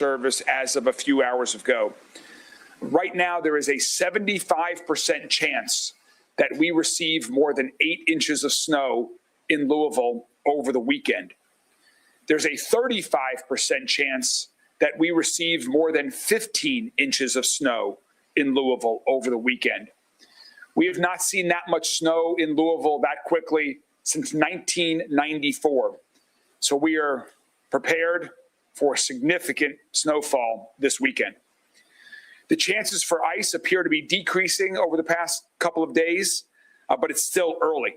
service as of a few hours ago. Right now, there is a 75% chance that we receive more than 8 inches of snow in Louisville over the weekend. There's a 35% chance that we receive more than 15 inches of snow in Louisville over the weekend. We have not seen that much snow in Louisville that quickly since 1994. So we are prepared for significant snowfall this weekend. The chances for ice appear to be decreasing over the past couple of days, but it's still early.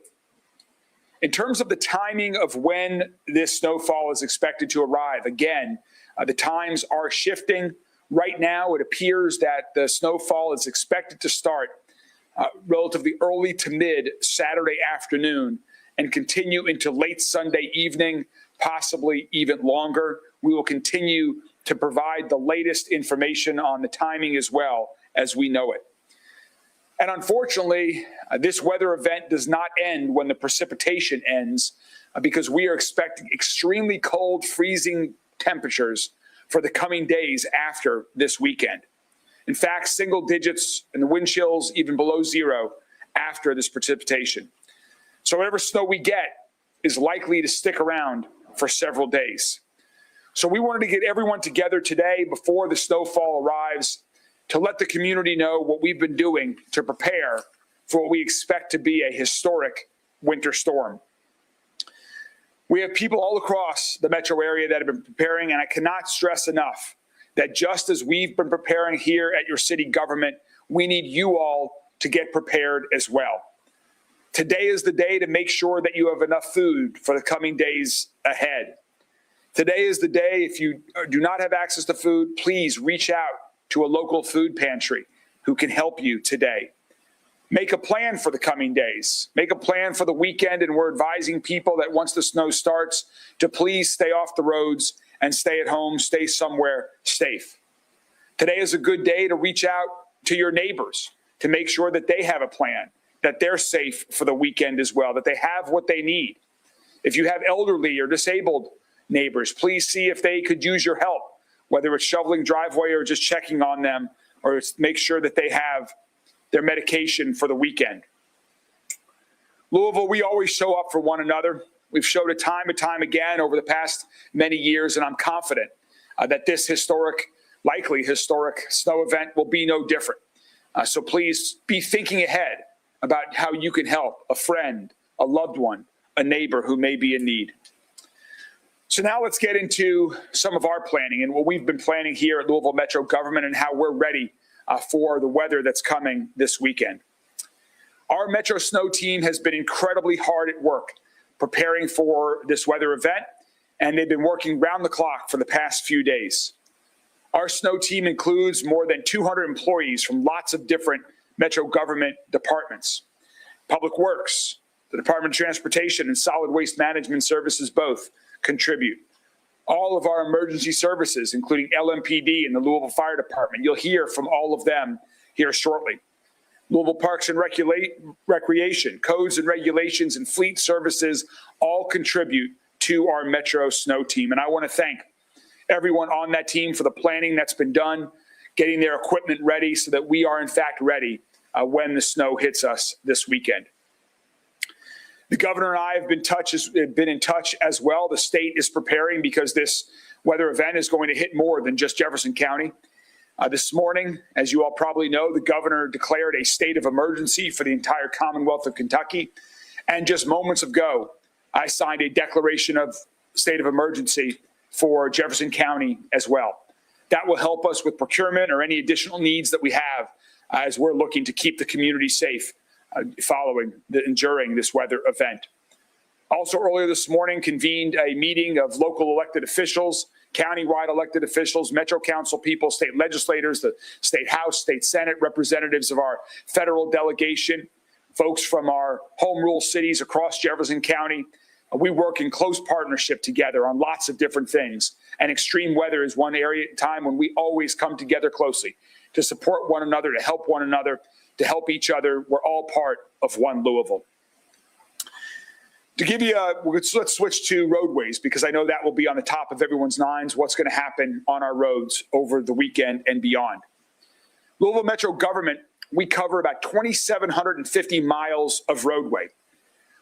In terms of the timing of when this snowfall is expected to arrive, again, the times are shifting. Right now, it appears that the snowfall is expected to start relatively early to mid Saturday afternoon and continue into late Sunday evening, possibly even longer. We will continue to provide the latest information on the timing as well as we know it. And unfortunately, this weather event does not end when the precipitation ends because we are expecting extremely cold, freezing temperatures for the coming days after this weekend. In fact, single digits and the wind chills even below zero after this precipitation. So whatever snow we get is likely to stick around for several days. So we wanted to get everyone together today before the snowfall arrives to let the community know what we've been doing to prepare for what we expect to be a historic winter storm. We have people all across the metro area that have been preparing, and I cannot stress enough that just as we've been preparing here at your city government, we need you all to get prepared as well. Today is the day to make sure that you have enough food for the coming days ahead. Today is the day, if you do not have access to food, please reach out to a local food pantry who can help you today. Make a plan for the coming days. Make a plan for the weekend, and we're advising people that once the snow starts to please stay off the roads and stay at home, stay somewhere safe. Today is a good day to reach out to your neighbors to make sure that they have a plan, that they're safe for the weekend as well, that they have what they need. If you have elderly or disabled neighbors, please see if they could use your help, whether it's shoveling driveway or just checking on them, or make sure that they have their medication for the weekend. Louisville, we always show up for one another. We've showed it time and time again over the past many years, and I'm confident that this likely historic snow event will be no different. So please be thinking ahead about how you can help a friend, a loved one, a neighbor who may be in need. So now let's get into some of our planning and what we've been planning here at Louisville Metro Government and how we're ready for the weather that's coming this weekend. Our Metro Snow Team has been incredibly hard at work preparing for this weather event, and they've been working round the clock for the past few days. Our snow team includes more than 200 employees from lots of different Metro government departments. Public Works, the Department of Transportation, and Solid Waste Management Services both contribute. All of our emergency services, including LMPD and the Louisville Fire Department, you'll hear from all of them here shortly. Louisville Parks and Recreation, Codes and Regulations, and Fleet Services all contribute to our Metro Snow Team. And I want to thank everyone on that team for the planning that's been done, getting their equipment ready so that we are in fact ready when the snow hits us this weekend. The governor and I have been in touch as well. The state is preparing because this weather event is going to hit more than just Jefferson County. This morning, as you all probably know, the governor declared a state of emergency for the entire Commonwealth of Kentucky. And just moments ago, I signed a declaration of state of emergency for Jefferson County as well. That will help us with procurement or any additional needs that we have as we're looking to keep the community safe following and during this weather event. Also earlier this morning, convened a meeting of local elected officials, countywide elected officials, Metro Council people, state legislators, the State House, State Senate, representatives of our federal delegation, folks from our home rule cities across Jefferson County. We work in close partnership together on lots of different things. And extreme weather is one area at a time when we always come together closely to support one another, to help one another, to help each other. We're all part of one Louisville. To give you let's switch to roadways, because I know that will be on the top of everyone's minds, what's going to happen on our roads over the weekend and beyond. Louisville Metro government, we cover about 2,750 miles of roadway.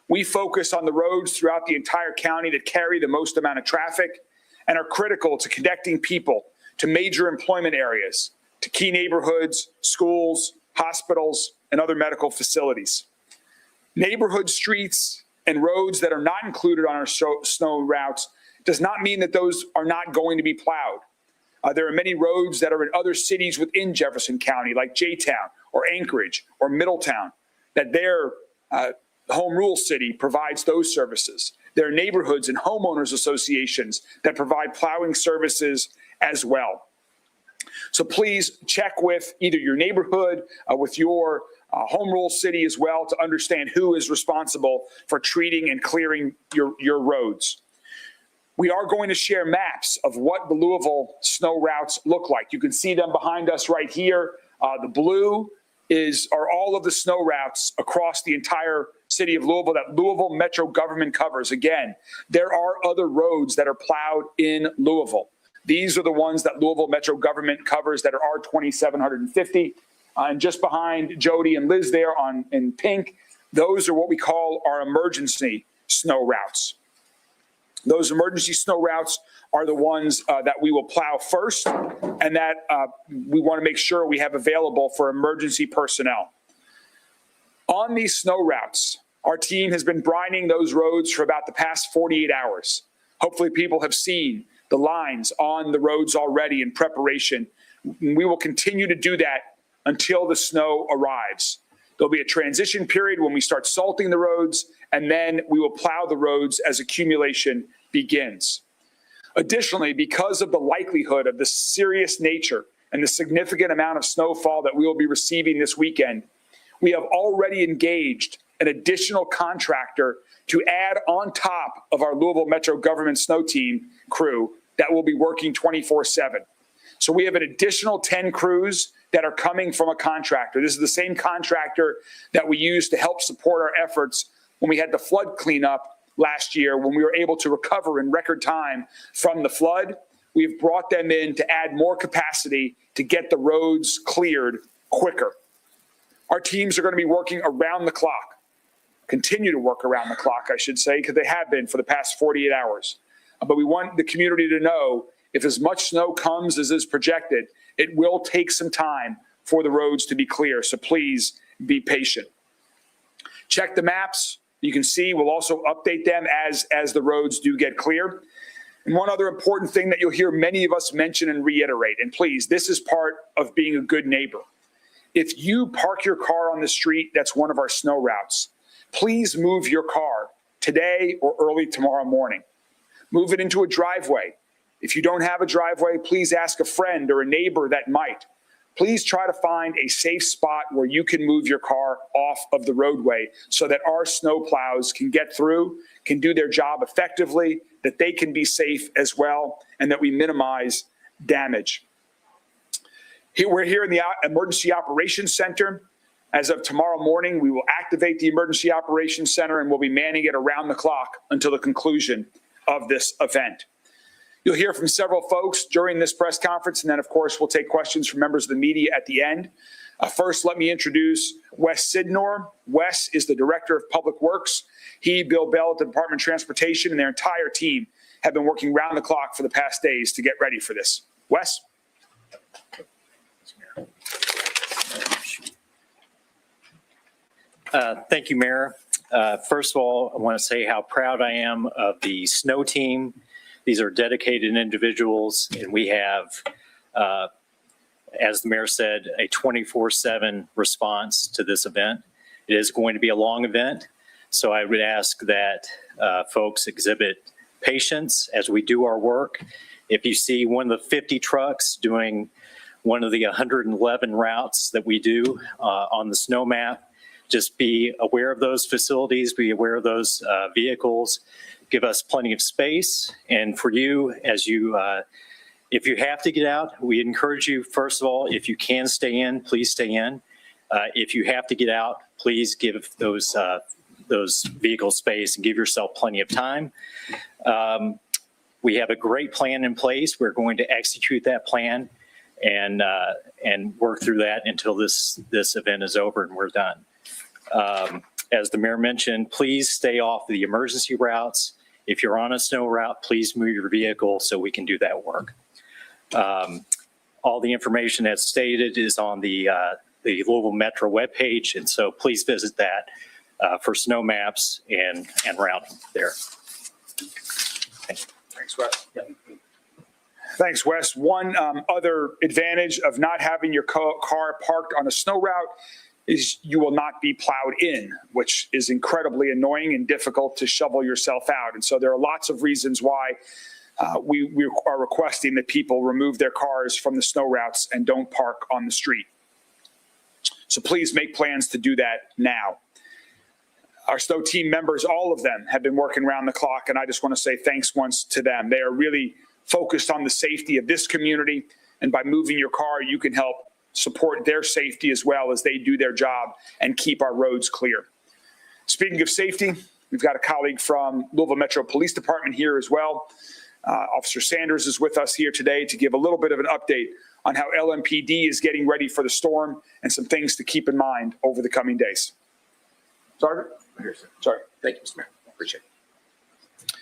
We focus on the roads throughout the entire county that carry the most amount of traffic and are critical to connecting people to major employment areas, to key neighborhoods, schools, hospitals, and other medical facilities. Neighborhood streets and roads that are not included on our snow routes does not mean that those are not going to be plowed. There are many roads that are in other cities within Jefferson County, like J-Town or Anchorage or Middletown, that their home rule city provides those services. There are neighborhoods and homeowners associations that provide plowing services as well. So please check with either your neighborhood, with your home rule city as well, to understand who is responsible for treating and clearing your roads. We are going to share maps of what the Louisville snow routes look like. You can see them behind us right here. The blue are all of the snow routes across the entire city of Louisville that Louisville Metro government covers. Again, there are other roads that are plowed in Louisville. These are the ones that Louisville Metro government covers that are 2,750. And just behind Jody and Liz there in pink, those are what we call our emergency snow routes. Those emergency snow routes are the ones that we will plow first, and that we want to make sure we have available for emergency personnel. On these snow routes, our team has been brining those roads for about the past 48 hours. Hopefully people have seen the lines on the roads already in preparation. We will continue to do that until the snow arrives. There'll be a transition period when we start salting the roads, and then we will plow the roads as accumulation begins. Additionally, because of the likelihood of the serious nature and the significant amount of snowfall that we will be receiving this weekend, we have already engaged an additional contractor to add on top of our Louisville Metro government snow team crew that will be working 24/7. So we have an additional 10 crews that are coming from a contractor. This is the same contractor that we used to help support our efforts when we had the flood cleanup last year, when we were able to recover in record time from the flood. We've brought them in to add more capacity to get the roads cleared quicker. Our teams are going to be working around the clock, continue to work around the clock, I should say, because they have been for the past 48 hours. But we want the community to know if as much snow comes as is projected, it will take some time for the roads to be clear. So please be patient. Check the maps. You can see we'll also update them as the roads do get clear. And one other important thing that you'll hear many of us mention and reiterate, and please, this is part of being a good neighbor. If you park your car on the street that's one of our snow routes, please move your car today or early tomorrow morning. Move it into a driveway. If you don't have a driveway, please ask a friend or a neighbor that might. Please try to find a safe spot where you can move your car off of the roadway so that our snow plows can get through, can do their job effectively, that they can be safe as well, and that we minimize damage. We're here in the Emergency Operations Center. As of tomorrow morning, we will activate the Emergency Operations Center, and we'll be manning it around the clock until the conclusion of this event. You'll hear from several folks during this press conference, and then, of course, we'll take questions from members of the media at the end. First, let me introduce Wes Sidnor. Wes is the Director of Public Works. He, Bill Bell at the Department of Transportation, and their entire team have been working round the clock for the past days to get ready for this. Wes? Thank you, Mayor. First of all, I want to say how proud I am of the snow team. These are dedicated individuals, and we have, as the mayor said, a 24/7 response to this event. It is going to be a long event, so I would ask that folks exhibit patience as we do our work. If you see one of the 50 trucks doing one of the 111 routes that we do on the snow map, just be aware of those facilities, be aware of those vehicles. Give us plenty of space. And for you, if you have to get out, we encourage you, first of all, if you can stay in, please stay in. If you have to get out, please give those those vehicles space and give yourself plenty of time. We have a great plan in place. We're going to execute that plan and work through that until this event is over and we're done. As the mayor mentioned, please stay off the emergency routes. If you're on a snow route, please move your vehicle so we can do that work. All the information that's stated is on the Louisville Metro webpage, and so please visit that for snow maps and routing there. Thanks, Wes. Yep. Thanks, Wes. One other advantage of not having your car parked on a snow route is you will not be plowed in, which is incredibly annoying and difficult to shovel yourself out. And so there are lots of reasons why we are requesting that people remove their cars from the snow routes and don't park on the street. So please make plans to do that now. Our snow team members, all of them, have been working around the clock, and I just want to say thanks once to them. They are really focused on the safety of this community, and by moving your car, you can help support their safety as well as they do their job and keep our roads clear. Speaking of safety, we've got a colleague from Louisville Metro Police Department here as well. Officer Sanders is with us here today to give a little bit of an update on how LMPD is getting ready for the storm and some things to keep in mind over the coming days. Sergeant? Sorry. Thank you, Mr. Mayor. Appreciate it.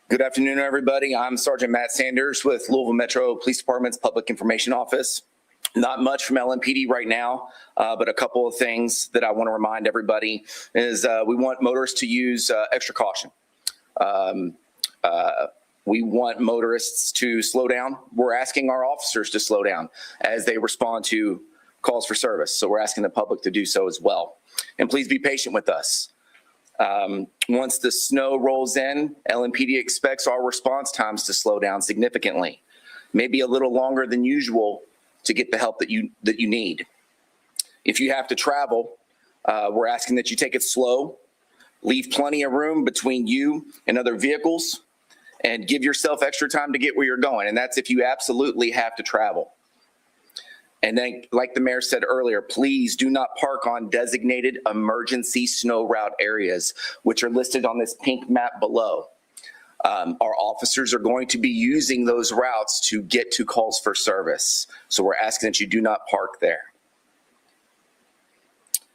Good afternoon, everybody. I'm Sergeant Matt Sanders with Louisville Metro Police Department's Public Information Office. Not much from LMPD right now, but a couple of things that I want to remind everybody is we want motorists to use extra caution. We want motorists to slow down. We're asking our officers to slow down as they respond to calls for service. So we're asking the public to do so as well. And please be patient with us. Once the snow rolls in, LMPD expects our response times to slow down significantly, maybe a little longer than usual to get the help that you need. If you have to travel, we're asking that you take it slow, leave plenty of room between you and other vehicles, and give yourself extra time to get where you're going. And that's if you absolutely have to travel. And then, like the mayor said earlier, please do not park on designated emergency snow route areas, which are listed on this pink map below. Our officers are going to be using those routes to get to calls for service. So we're asking that you do not park there.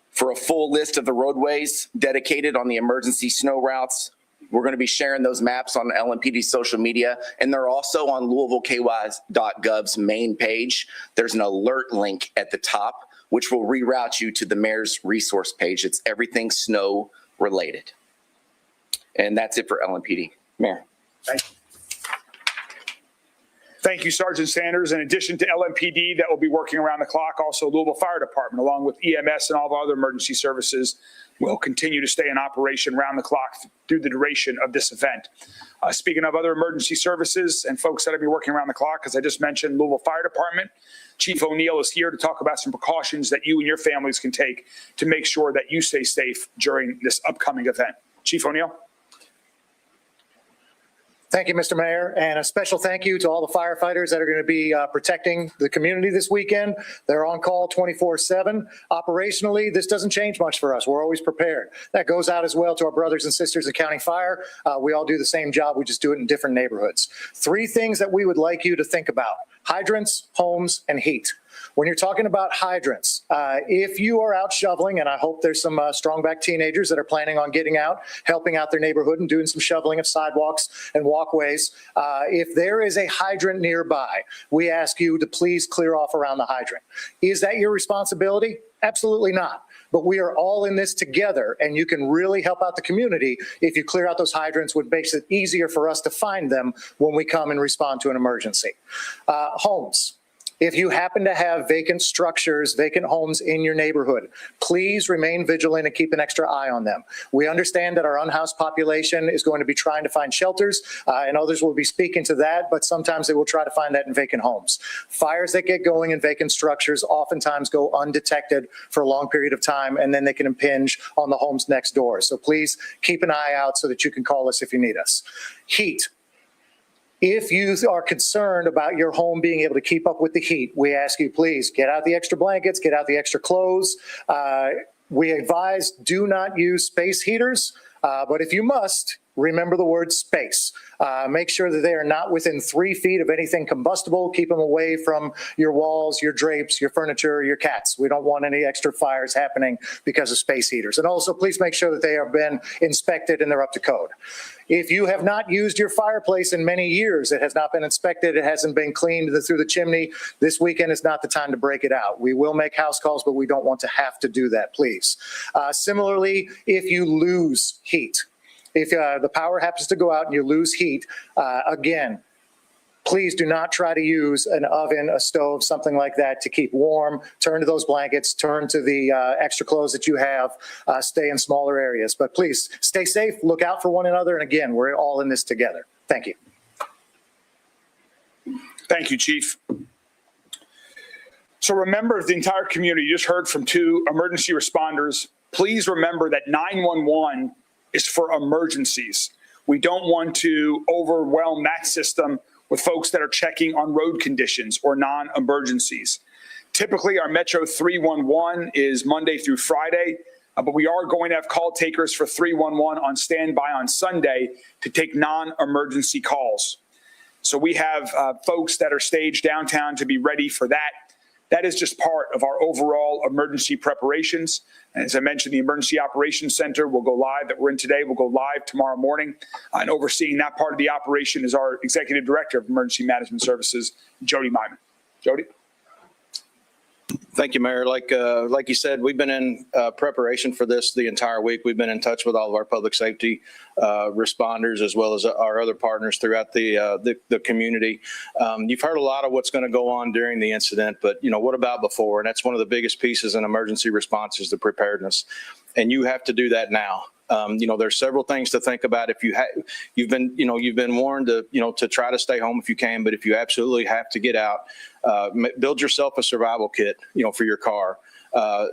For a full list of the roadways dedicated on the emergency snow routes, we're going to be sharing those maps on LMPD social media, and they're also on LouisvilleKY.gov's main page. There's an alert link at the top, which will reroute you to the mayor's resource page. It's everything snow related. And that's it for LMPD. Mayor. Thank you. Thank you, Sergeant Sanders. In addition to LMPD that will be working around the clock, also Louisville Fire Department, along with EMS and all the other emergency services, will continue to stay in operation around the clock through the duration of this event. Speaking of other emergency services and folks that will be working around the clock, as I just mentioned, Louisville Fire Department, Chief O'Neill is here to talk about some precautions that you and your families can take to make sure that you stay safe during this upcoming event. Chief O'Neill. Thank you, Mr. Mayor, and a special thank you to all the firefighters that are going to be protecting the community this weekend. They're on call 24/7. Operationally, this doesn't change much for us. We're always prepared. That goes out as well to our brothers and sisters at County Fire. We all do the same job. We just do it in different neighborhoods. 3 things that we would like you to think about: hydrants, homes, and heat. When you're talking about hydrants, if you are out shoveling, and I hope there's some strong back teenagers that are planning on getting out, helping out their neighborhood and doing some shoveling of sidewalks and walkways, if there is a hydrant nearby, we ask you to please clear off around the hydrant. Is that your responsibility? Absolutely not. But we are all in this together, and you can really help out the community if you clear out those hydrants, which makes it easier for us to find them when we come and respond to an emergency. Homes. If you happen to have vacant structures, vacant homes in your neighborhood, please remain vigilant and keep an extra eye on them. We understand that our unhoused population is going to be trying to find shelters, and others will be speaking to that, but sometimes they will try to find that in vacant homes. Fires that get going in vacant structures oftentimes go undetected for a long period of time, and then they can impinge on the homes next door. So please keep an eye out so that you can call us if you need us. Heat. If you are concerned about your home being able to keep up with the heat, we ask you, please get out the extra blankets, get out the extra clothes. We advise do not use space heaters, but if you must, remember the word space. Make sure that they are not within 3 feet of anything combustible. Keep them away from your walls, your drapes, your furniture, your cats. We don't want any extra fires happening because of space heaters. And also, please make sure that they have been inspected and they're up to code. If you have not used your fireplace in many years, it has not been inspected, it hasn't been cleaned through the chimney, this weekend is not the time to break it out. We will make house calls, but we don't want to have to do that, please. Similarly, if you lose heat, if the power happens to go out and you lose heat, again, please do not try to use an oven, a stove, something like that to keep warm. Turn to those blankets, turn to the extra clothes that you have, stay in smaller areas. But please stay safe, look out for one another. And again, we're all in this together. Thank you. Thank you, Chief. So remember, the entire community, you just heard from 2 emergency responders. Please remember that 911 is for emergencies. We don't want to overwhelm that system with folks that are checking on road conditions or non-emergencies. Typically, our Metro 311 is Monday through Friday, but we are going to have call takers for 311 on standby on Sunday to take non-emergency calls. So we have folks that are staged downtown to be ready for that. That is just part of our overall emergency preparations. And as I mentioned, the Emergency Operations Center will go live, that we're in today, will go live tomorrow morning. And overseeing that part of the operation is our Executive Director of Emergency Management Services, Jody Myman. Jody? Thank you, Mayor. Like you said, we've been in preparation for this the entire week. We've been in touch with all of our public safety responders as well as our other partners throughout the community. You've heard a lot of what's going to go on during the incident, but what about before? And that's one of the biggest pieces in emergency response is the preparedness, and you have to do that now. There's several things to think about. If you've been warned to try to stay home if you can, but if you absolutely have to get out, build yourself a survival kit, for your car.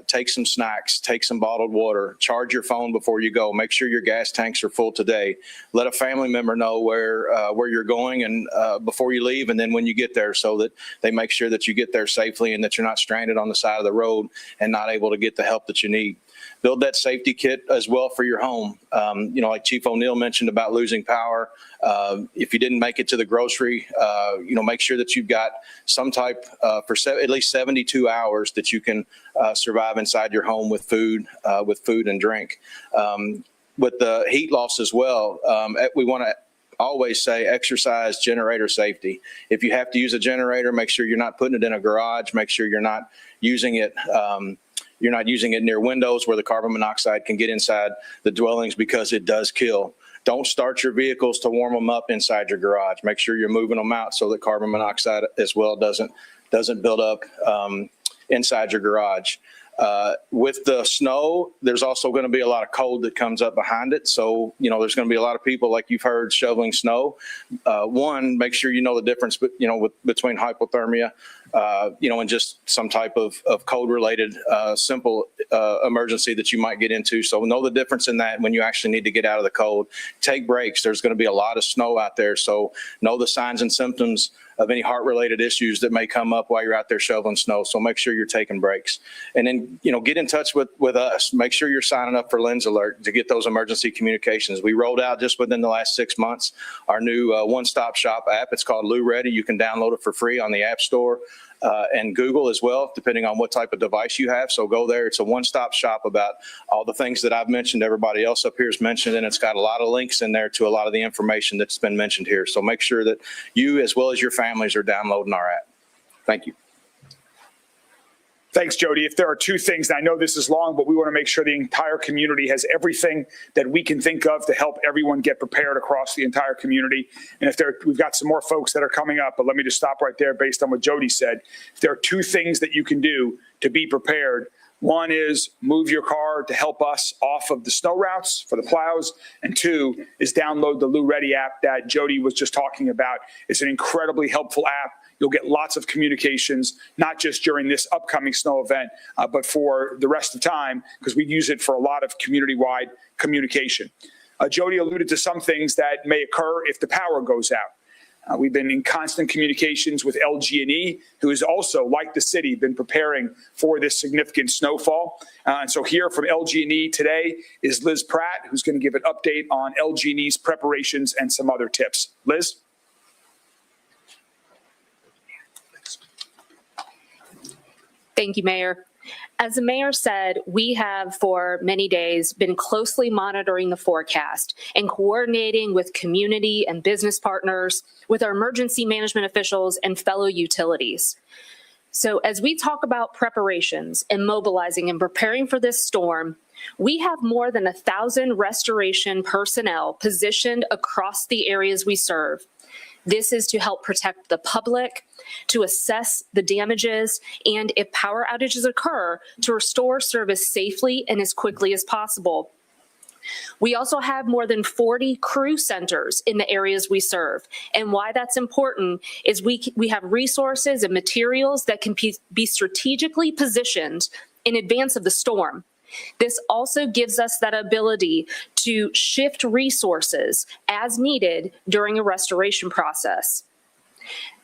Take some snacks, take some bottled water, charge your phone before you go. Make sure your gas tanks are full today. Let a family member know where you're going and before you leave, and then when you get there, so that they make sure that you get there safely and that you're not stranded on the side of the road and not able to get the help that you need. Build that safety kit as well for your home. Like Chief O'Neill mentioned about losing power. If you didn't make it to the grocery, make sure that you've got some type for at least 72 hours that you can survive inside your home with food and drink. With the heat loss as well, we want to always say exercise generator safety. If you have to use a generator, make sure you're not putting it in a garage. Make sure you're not using it. You're not using it near windows where the carbon monoxide can get inside the dwellings, because it does kill. Don't start your vehicles to warm them up inside your garage. Make sure you're moving them out so that carbon monoxide as well doesn't build up inside your garage. With the snow, there's also going to be a lot of cold that comes up behind it. So, there's going to be a lot of people, like you've heard, shoveling snow. One, make sure you know the difference, between hypothermia, and just some type of cold-related simple emergency that you might get into. So know the difference in that when you actually need to get out of the cold. Take breaks. There's going to be a lot of snow out there. So know the signs and symptoms of any heart-related issues that may come up while you're out there shoveling snow. So make sure you're taking breaks. And then, get in touch with us. Make sure you're signing up for Lens Alert to get those emergency communications. We rolled out just within the last 6 months our new one-stop shop app. It's called Lou Ready. You can download it for free on the App Store and Google as well, depending on what type of device you have. So go there. It's a one-stop shop about all the things that I've mentioned, everybody else up here has mentioned, and it's got a lot of links in there to a lot of the information that's been mentioned here. So make sure that you, as well as your families, are downloading our app. Thank you. Thanks, Jody. If there are 2 things, and I know this is long, but we want to make sure the entire community has everything that we can think of to help everyone get prepared across the entire community. And we've got some more folks that are coming up, but let me just stop right there based on what Jody said. If there are 2 things that you can do to be prepared, one is move your car to help us off of the snow routes for the plows. And 2 is download the Lou Ready app that Jody was just talking about. It's an incredibly helpful app. You'll get lots of communications, not just during this upcoming snow event, but for the rest of time, because we use it for a lot of community-wide communication. Jody alluded to some things that may occur if the power goes out. We've been in constant communications with LG&E, who has also, like the city, been preparing for this significant snowfall. And so here from LG&E today is Liz Pratt, who's going to give an update on LG&E's preparations and some other tips. Liz? Thank you, Mayor. As the mayor said, we have for many days been closely monitoring the forecast and coordinating with community and business partners, with our emergency management officials and fellow utilities. So as we talk about preparations and mobilizing and preparing for this storm, we have more than 1,000 restoration personnel positioned across the areas we serve. This is to help protect the public, to assess the damages, and if power outages occur, to restore service safely and as quickly as possible. We also have more than 40 crew centers in the areas we serve. And why that's important is we have resources and materials that can be strategically positioned in advance of the storm. This also gives us that ability to shift resources as needed during a restoration process.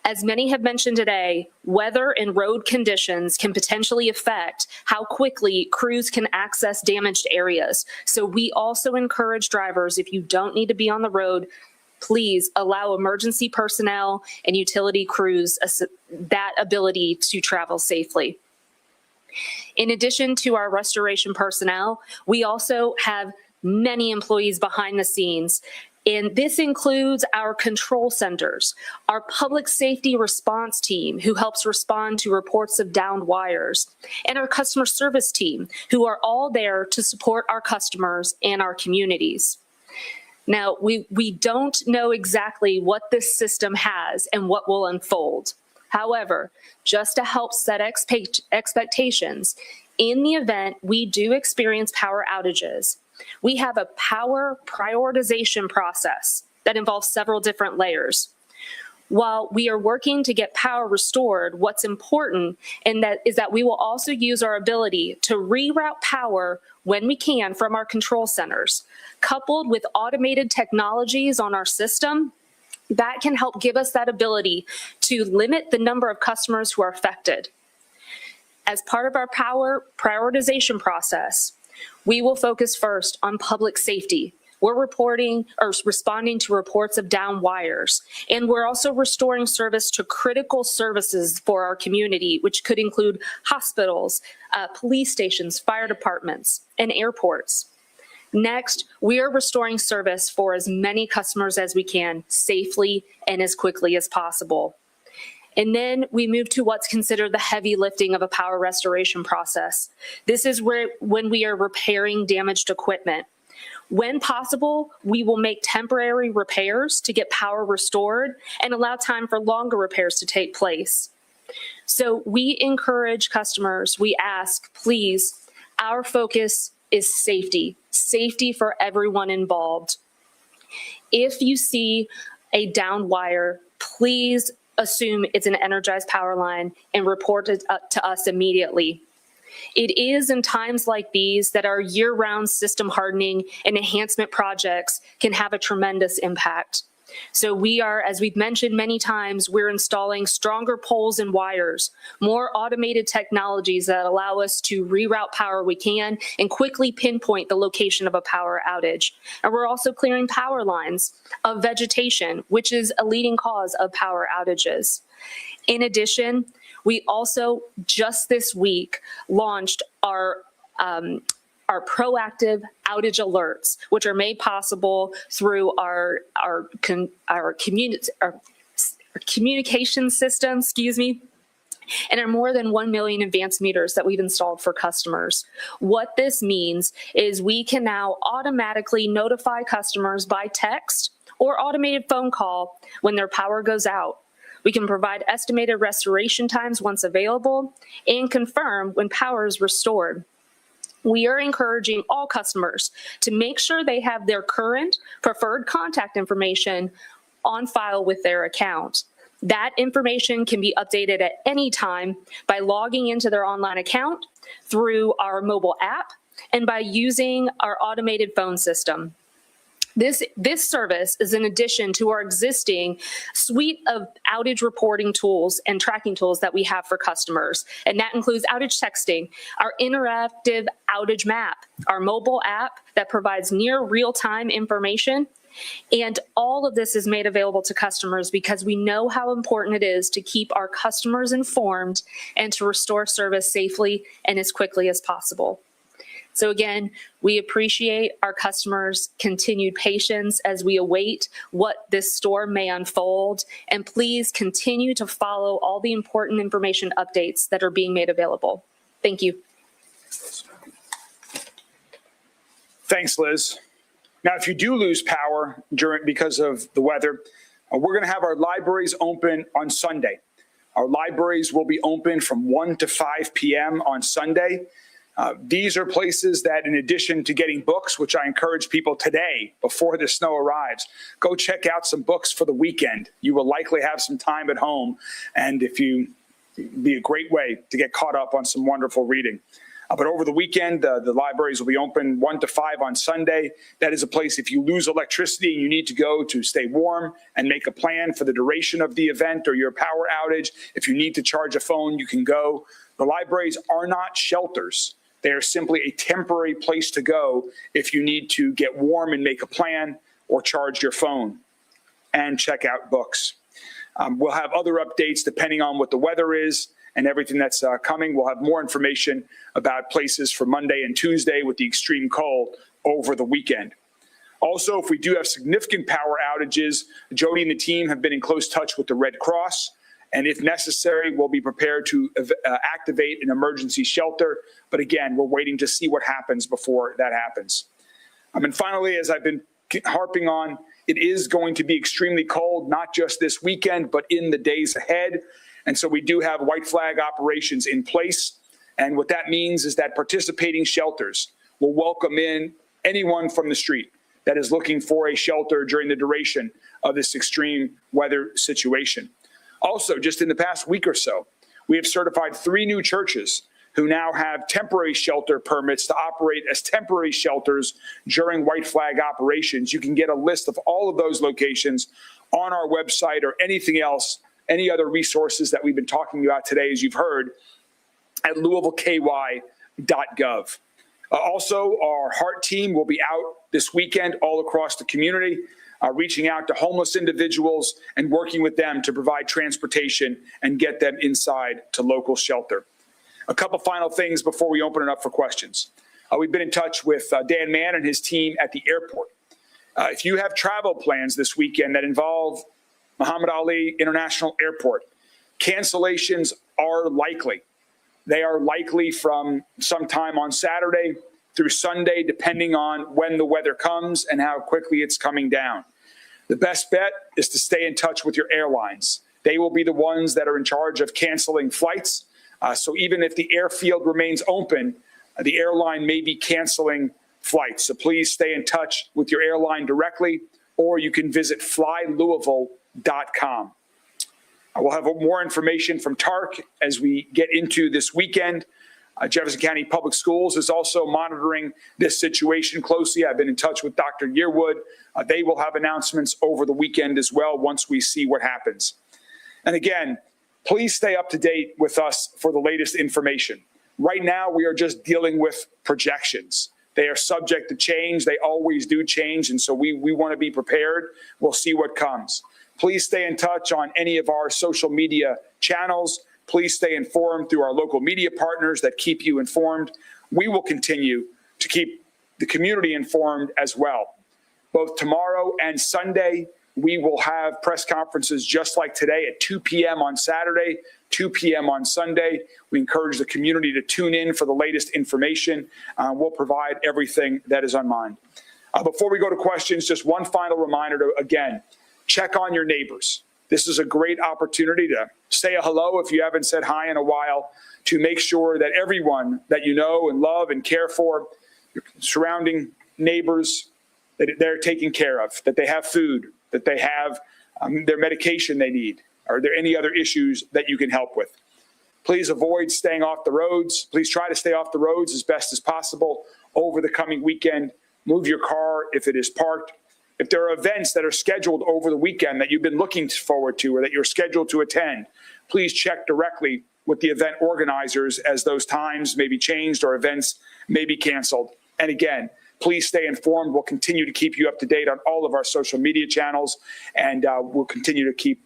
As many have mentioned today, weather and road conditions can potentially affect how quickly crews can access damaged areas. So we also encourage drivers, if you don't need to be on the road, please allow emergency personnel and utility crews that ability to travel safely. In addition to our restoration personnel, we also have many employees behind the scenes. And this includes our control centers, our public safety response team, who helps respond to reports of downed wires, and our customer service team, who are all there to support our customers and our communities. Now, we don't know exactly what this system has and what will unfold. However, just to help set expectations, in the event we do experience power outages, we have a power prioritization process that involves several different layers. While we are working to get power restored, what's important is that we will also use our ability to reroute power when we can from our control centers, coupled with automated technologies on our system that can help give us that ability to limit the number of customers who are affected. As part of our power prioritization process, we will focus first on public safety. We're responding to reports of down wires, and we're also restoring service to critical services for our community, which could include hospitals, police stations, fire departments, and airports. Next, we are restoring service for as many customers as we can safely and as quickly as possible. And then we move to what's considered the heavy lifting of a power restoration process. This is when we are repairing damaged equipment. When possible, we will make temporary repairs to get power restored and allow time for longer repairs to take place. So we encourage customers, we ask, please, our focus is safety for everyone involved. If you see a downed wire, please assume it's an energized power line and report it to us immediately. It is in times like these that our year-round system hardening and enhancement projects can have a tremendous impact. So we are, as we've mentioned many times, we're installing stronger poles and wires, more automated technologies that allow us to reroute power we can and quickly pinpoint the location of a power outage. And we're also clearing power lines of vegetation, which is a leading cause of power outages. In addition, we also just this week launched our proactive outage alerts, which are made possible through our communication system, and are more than 1 million advanced meters that we've installed for customers. What this means is we can now automatically notify customers by text or automated phone call when their power goes out. We can provide estimated restoration times once available and confirm when power is restored. We are encouraging all customers to make sure they have their current preferred contact information on file with their account. That information can be updated at any time by logging into their online account through our mobile app and by using our automated phone system. This service is in addition to our existing suite of outage reporting tools and tracking tools that we have for customers. And that includes outage texting, our interactive outage map, our mobile app that provides near real-time information. And all of this is made available to customers because we know how important it is to keep our customers informed and to restore service safely and as quickly as possible. So again, we appreciate our customers' continued patience as we await what this storm may unfold. And please continue to follow all the important information updates that are being made available. Thank you. Thanks, Liz. Now, if you do lose power because of the weather, we're going to have our libraries open on Sunday. Our libraries will be open from 1 to 5 p.m. on Sunday. These are places that, in addition to getting books, which I encourage people today before the snow arrives, go check out some books for the weekend. You will likely have some time at home, and it'd be a great way to get caught up on some wonderful reading. But over the weekend, the libraries will be open 1 to 5 on Sunday. That is a place, if you lose electricity and you need to go to stay warm and make a plan for the duration of the event or your power outage, if you need to charge a phone, you can go. The libraries are not shelters. They are simply a temporary place to go if you need to get warm and make a plan or charge your phone and check out books. We'll have other updates depending on what the weather is and everything that's coming. We'll have more information about places for Monday and Tuesday with the extreme cold over the weekend. Also, if we do have significant power outages, Jody and the team have been in close touch with the Red Cross. And if necessary, we'll be prepared to activate an emergency shelter. But again, we're waiting to see what happens before that happens. And finally, as I've been harping on, it is going to be extremely cold, not just this weekend, but in the days ahead. And so we do have white flag operations in place. And what that means is that participating shelters will welcome in anyone from the street that is looking for a shelter during the duration of this extreme weather situation. Also, just in the past week or so, we have certified 3 new churches who now have temporary shelter permits to operate as temporary shelters during white flag operations. You can get a list of all of those locations on our website or anything else, any other resources that we've been talking about today, as you've heard, at louisvilleky.gov. Also, our HEART team will be out this weekend all across the community, reaching out to homeless individuals and working with them to provide transportation and get them inside to local shelter. A couple final things before we open it up for questions. We've been in touch with Dan Mann and his team at the airport. If you have travel plans this weekend that involve Muhammad Ali International Airport, cancellations are likely. They are likely from sometime on Saturday through Sunday, depending on when the weather comes and how quickly it's coming down. The best bet is to stay in touch with your airlines. They will be the ones that are in charge of canceling flights. So even if the airfield remains open, the airline may be canceling flights. So please stay in touch with your airline directly, or you can visit flylouisville.com. We'll have more information from TARC as we get into this weekend. Jefferson County Public Schools is also monitoring this situation closely. I've been in touch with Dr. Yearwood. They will have announcements over the weekend as well once we see what happens. And again, please stay up to date with us for the latest information. Right now, we are just dealing with projections. They are subject to change. They always do change. And so we want to be prepared. We'll see what comes. Please stay in touch on any of our social media channels. Please stay informed through our local media partners that keep you informed. We will continue to keep the community informed as well. Both tomorrow and Sunday, we will have press conferences just like today at 2 p.m. on Saturday, 2 p.m. on Sunday. We encourage the community to tune in for the latest information. We'll provide everything that is on mind. Before we go to questions, just one final reminder to, again, check on your neighbors. This is a great opportunity to say a hello if you haven't said hi in a while, to make sure that everyone that you know and love and care for, your surrounding neighbors, that they're taken care of, that they have food, that they have their medication they need. Are there any other issues that you can help with? Please avoid staying off the roads. Please try to stay off the roads as best as possible over the coming weekend. Move your car if it is parked. If there are events that are scheduled over the weekend that you've been looking forward to or that you're scheduled to attend, please check directly with the event organizers as those times may be changed or events may be canceled. And again, please stay informed. We'll continue to keep you up to date on all of our social media channels, and we'll continue to keep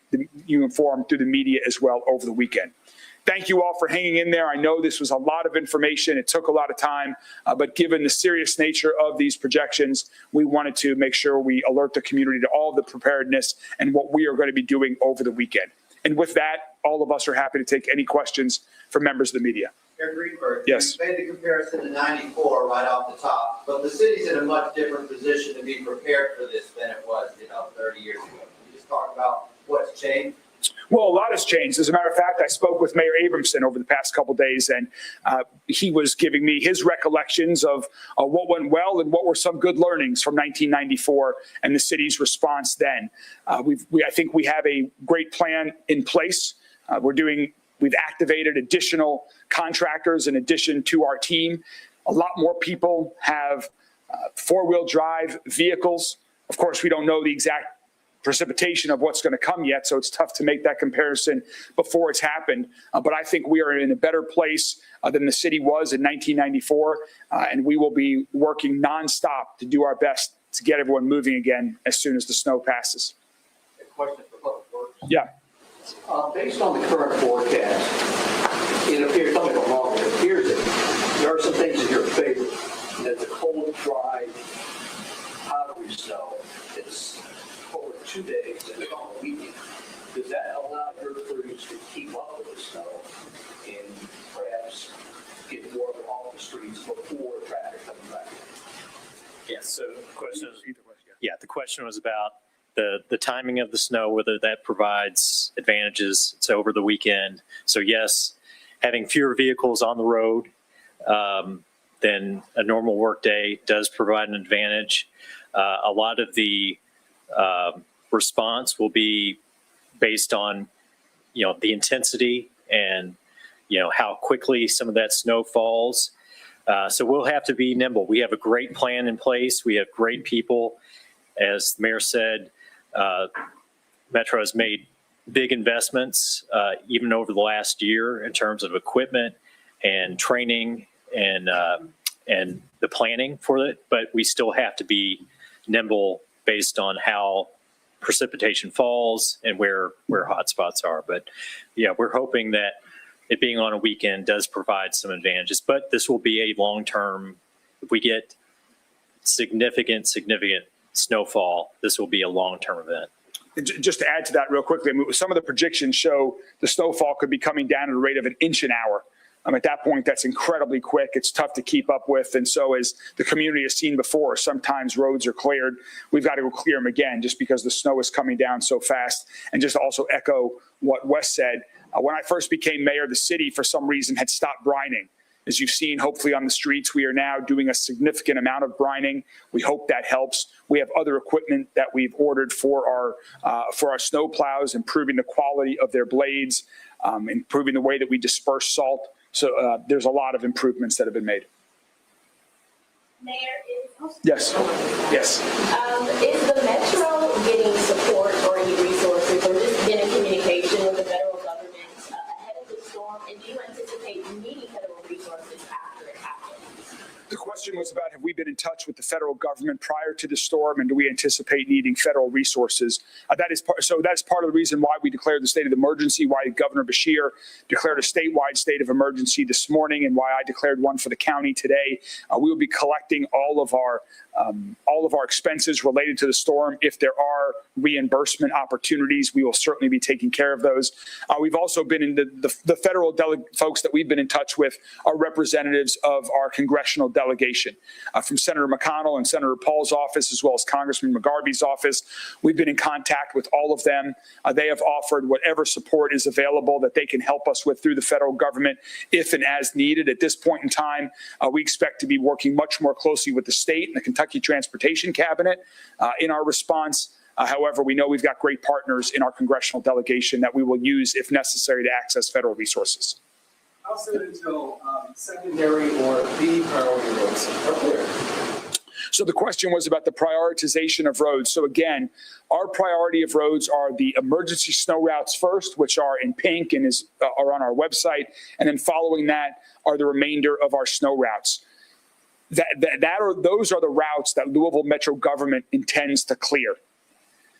you informed through the media as well over the weekend. Thank you all for hanging in there. I know this was a lot of information. It took a lot of time, but given the serious nature of these projections, we wanted to make sure we alert the community to all of the preparedness and what we are going to be doing over the weekend. And with that, all of us are happy to take any questions from members of the media. Craig Greenberg, Yes. you made the comparison to 94 right off the top, but the city's in a much different position to be prepared for this than it was, 30 years ago. Can you just talk about what's changed? Well, a lot has changed. As a matter of fact, I spoke with Mayor Abramson over the past couple of days, and he was giving me his recollections of what went well and what were some good learnings from 1994 and the city's response then. I think we have a great plan in place. We've activated additional contractors in addition to our team. A lot more people have four-wheel drive vehicles. Of course, we don't know the exact precipitation of what's going to come yet, so it's tough to make that comparison before it's happened. But I think we are in a better place than the city was in 1994, and we will be working nonstop to do our best to get everyone moving again as soon as the snow passes. A question for Public Works. Yeah. Based on the current forecast, it appears, tell me if I'm wrong, it appears that there are some things in your favor. That the cold, dry, powdery snow is over 2 days and on a weekend. Does that allow your crews to keep up with the snow and perhaps get more of it off the streets before traffic comes back? Yes, so the question was about the timing of the snow, whether that provides advantages over the weekend. So yes, having fewer vehicles on the road than a normal workday does provide an advantage. A lot of the response will be based on, the intensity and, how quickly some of that snow falls. So we'll have to be nimble. We have a great plan in place. We have great people. As the mayor said, Metro has made big investments even over the last year in terms of equipment and training and the planning for it. But we still have to be nimble based on how precipitation falls and where hot spots are. But yeah, we're hoping that it being on a weekend does provide some advantages. But this will be a long-term. If we get significant snowfall, this will be a long-term event. Just to add to that real quickly, some of the projections show the snowfall could be coming down at a rate of 1 inch an hour. At that point, that's incredibly quick. It's tough to keep up with. And so as the community has seen before, sometimes roads are cleared. We've got to go clear them again just because the snow is coming down so fast. And just to also echo what Wes said, when I first became mayor, the city, for some reason, had stopped brining. As you've seen, hopefully on the streets, we are now doing a significant amount of brining. We hope that helps. We have other equipment that we've ordered for our snow plows, improving the quality of their blades, improving the way that we disperse salt. So there's a lot of improvements that have been made. Mayor, Yes. Yes. Is the Metro getting support or any resources or just been in communication with the federal government ahead of the storm? And do you anticipate needing federal resources after it happens? The question was about, have we been in touch with the federal government prior to the storm, and do we anticipate needing federal resources? That's part of the reason why we declared the state of emergency, why Governor Beshear declared a statewide state of emergency this morning, and why I declared one for the county today. We will be collecting all of our expenses related to the storm. If there are reimbursement opportunities, we will certainly be taking care of those. We've also been in the federal folks that we've been in touch with are representatives of our congressional delegation from Senator McConnell and Senator Paul's office, as well as Congressman McGarvey's office. We've been in contact with all of them. They have offered whatever support is available that they can help us with through the federal government if and as needed. At this point in time, we expect to be working much more closely with the state and the Kentucky Transportation Cabinet in our response. However, we know we've got great partners in our congressional delegation that we will use if necessary to access federal resources. How soon until secondary or the priority roads are clear? So the question was about the prioritization of roads. So again, our priority of roads are the emergency snow routes first, which are in pink and are on our website. And then following that are the remainder of our snow routes. Those are the routes that Louisville Metro government intends to clear.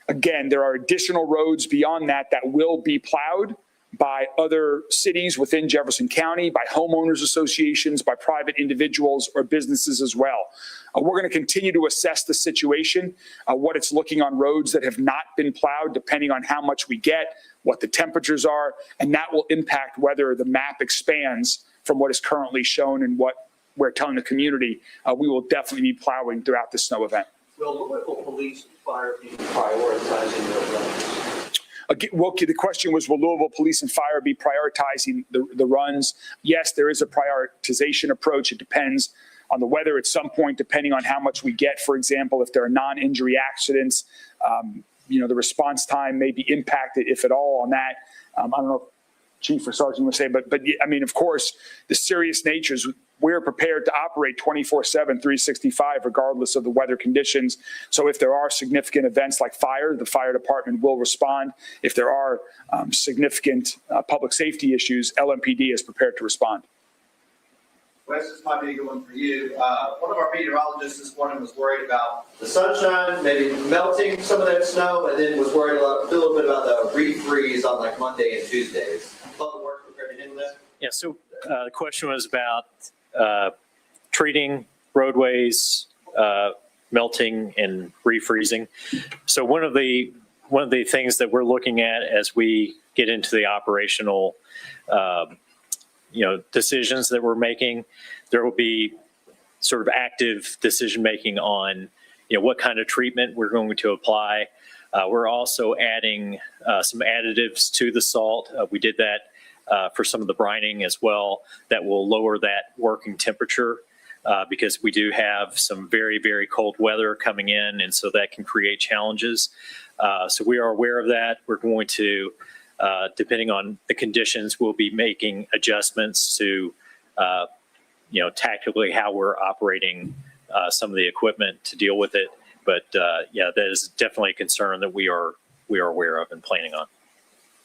Again, there are additional roads beyond that that will be plowed by other cities within Jefferson County, by homeowners associations, by private individuals or businesses as well. We're going to continue to assess the situation, what it's looking on roads that have not been plowed, depending on how much we get, what the temperatures are, and that will impact whether the map expands from what is currently shown and what we're telling the community. We will definitely be plowing throughout the snow event. Will local police and fire be prioritizing their runs? Well, the question was, will Louisville Police and Fire be prioritizing the runs? Yes, there is a prioritization approach. It depends on the weather at some point, depending on how much we get. For example, if there are non-injury accidents, the response time may be impacted, if at all, on that. I don't know if Chief or Sergeant would say, but I mean, of course, the serious natures, we're prepared to operate 24/7, 365, regardless of the weather conditions. So if there are significant events like fire, the fire department will respond. If there are significant public safety issues, LMPD is prepared to respond. Wes, this might be a good one for you. One of our meteorologists this morning was worried about the sunshine, maybe melting some of that snow, and then was worried a little bit about the refreeze on like Monday and Tuesdays. Public Works prepared to handle that? Yeah, so the question was about treating roadways, melting and refreezing. So one of the things that we're looking at as we get into the operational decisions that we're making, there will be sort of active decision making on what kind of treatment we're going to apply. We're also adding some additives to the salt. We did that for some of the brining as well, that will lower that working temperature because we do have some very, very cold weather coming in, and so that can create challenges. So we are aware of that. We're going to, depending on the conditions, we'll be making adjustments to, tactically how we're operating some of the equipment to deal with it. But yeah, that is definitely a concern that we are aware of and planning on.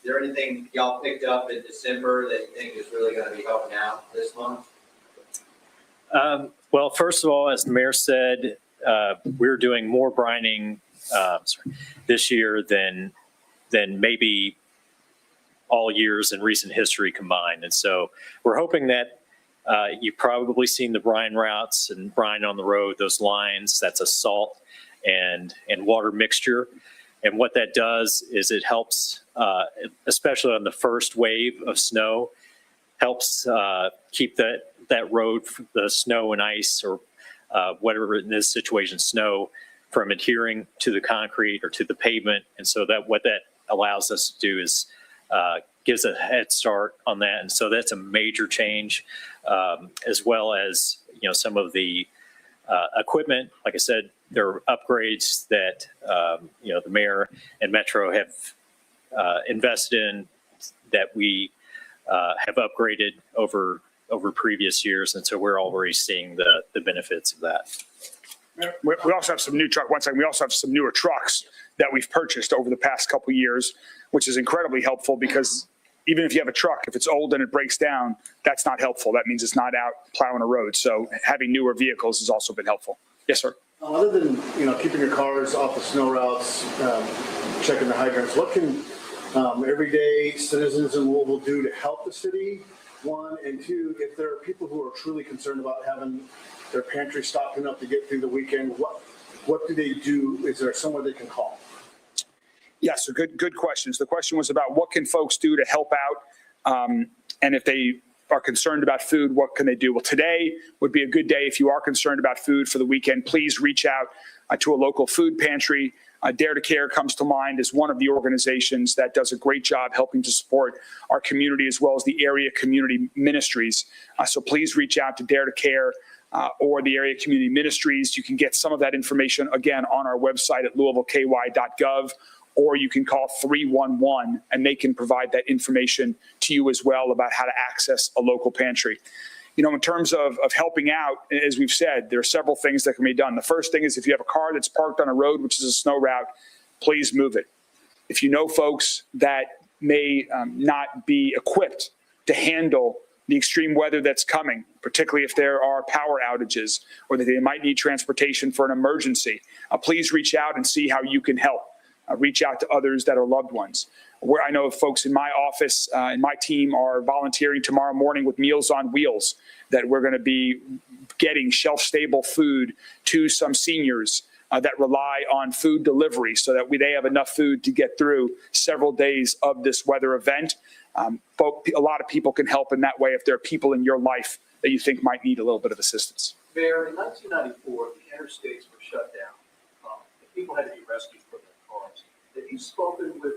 Is there anything y'all picked up in December that you think is really going to be helping out this month? Well, first of all, as the mayor said, we're doing more brining this year than maybe all years in recent history combined. And so we're hoping that you've probably seen the brine routes and brine on the road, those lines, that's a salt and water mixture. And what that does is it helps, especially on the first wave of snow, helps keep that road, the snow and ice or whatever in this situation, snow, from adhering to the concrete or to the pavement. And so that what that allows us to do is gives a head start on that. And so that's a major change, as well as, some of the equipment. Like I said, there are upgrades that, the mayor and Metro have invested in that we have upgraded over previous years. And so we're already seeing the benefits of that. We also have some new truck. One second, we also have some newer trucks that we've purchased over the past couple of years, which is incredibly helpful because even if you have a truck, if it's old and it breaks down, that's not helpful. That means it's not out plowing a road. So having newer vehicles has also been helpful. Yes, sir. Other than, keeping your cars off the snow routes, checking the hydrants, what can everyday citizens in Louisville do to help the city? One, and two, if there are people who are truly concerned about having their pantry stocking up to get through the weekend, what do they do? Is there somewhere they can call? Yes, so good questions. The question was about what can folks do to help out, and if they are concerned about food, what can they do? Well, today would be a good day if you are concerned about food for the weekend. Please reach out to a local food pantry. Dare to Care comes to mind as one of the organizations that does a great job helping to support our community as well as the area community ministries. So please reach out to Dare to Care or the area community ministries. You can get some of that information, again, on our website at louisvilleky.gov, or you can call 311 and they can provide that information to you as well about how to access a local pantry. in terms of helping out, as we've said, there are several things that can be done. The first thing is if you have a car that's parked on a road, which is a snow route, please move it. If you know folks that may not be equipped to handle the extreme weather that's coming, particularly if there are power outages or that they might need transportation for an emergency, please reach out and see how you can help. Reach out to others that are loved ones. I know folks in my office and my team are volunteering tomorrow morning with Meals on Wheels, that we're going to be getting shelf-stable food to some seniors that rely on food delivery so that they have enough food to get through several days of this weather event. But a lot of people can help in that way if there are people in your life that you think might need a little bit of assistance. Mayor, in 1994, the interstates were shut down. The people had to be rescued from their cars. Have you spoken with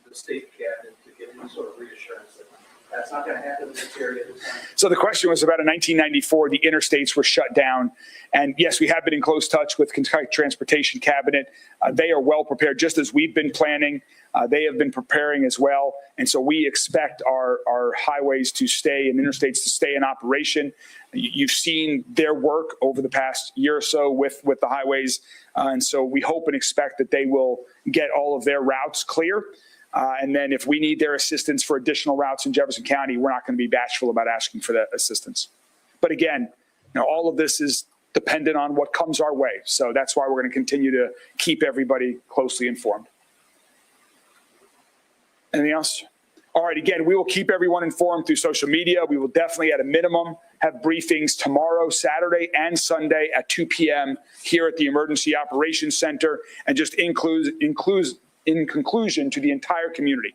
the state cabinet to get any sort of reassurance that that's not going to happen in this area this time? So the question was about in 1994, the interstates were shut down. And yes, we have been in close touch with Kentucky Transportation Cabinet. They are well prepared, just as we've been planning. They have been preparing as well. And so we expect our highways to stay and interstates to stay in operation. You've seen their work over the past year or so with the highways. And so we hope and expect that they will get all of their routes clear. And then if we need their assistance for additional routes in Jefferson County, we're not going to be bashful about asking for that assistance. But again, all of this is dependent on what comes our way. So that's why we're going to continue to keep everybody closely informed. Anything else? All right, again, we will keep everyone informed through social media. We will definitely, at a minimum, have briefings tomorrow, Saturday, and Sunday at 2 p.m. here at the Emergency Operations Center. And just in conclusion to the entire community,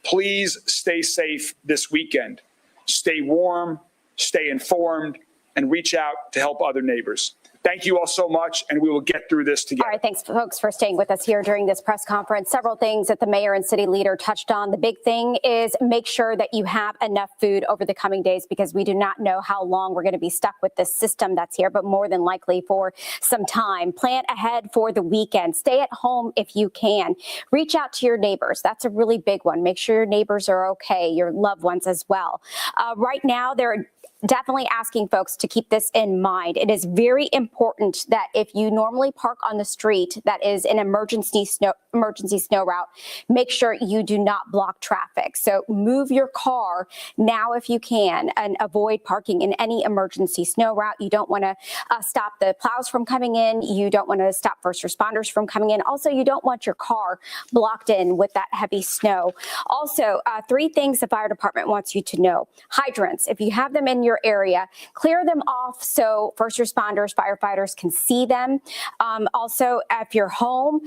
please stay safe this weekend. Stay warm, stay informed, and reach out to help other neighbors. Thank you all so much, and we will get through this together. All right, thanks, folks, for staying with us here during this press conference. Several things that the mayor and city leader touched on. The big thing is make sure that you have enough food over the coming days, because we do not know how long we're going to be stuck with this system that's here, but more than likely for some time. Plan ahead for the weekend. Stay at home if you can. Reach out to your neighbors. That's a really big one. Make sure your neighbors are okay, your loved ones as well. Right now, they're definitely asking folks to keep this in mind. It is very important that if you normally park on the street that is an emergency snow route, make sure you do not block traffic. So move your car now if you can and avoid parking in any emergency snow route. You don't want to stop the plows from coming in. You don't want to stop first responders from coming in. Also, you don't want your car blocked in with that heavy snow. Also, 3 things the fire department wants you to know. Hydrants, if you have them in your area, clear them off so first responders, firefighters can see them. Also, if you're home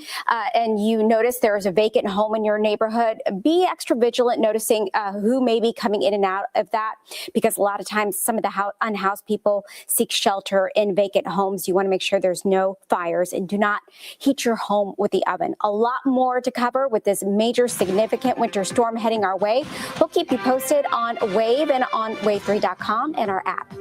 and you notice there is a vacant home in your neighborhood, be extra vigilant noticing who may be coming in and out of that, because a lot of times some of the unhoused people seek shelter in vacant homes. You want to make sure there's no fires, and do not heat your home with the oven. A lot more to cover with this major significant winter storm heading our way. We'll keep you posted on Wave and on wave3.com and our app.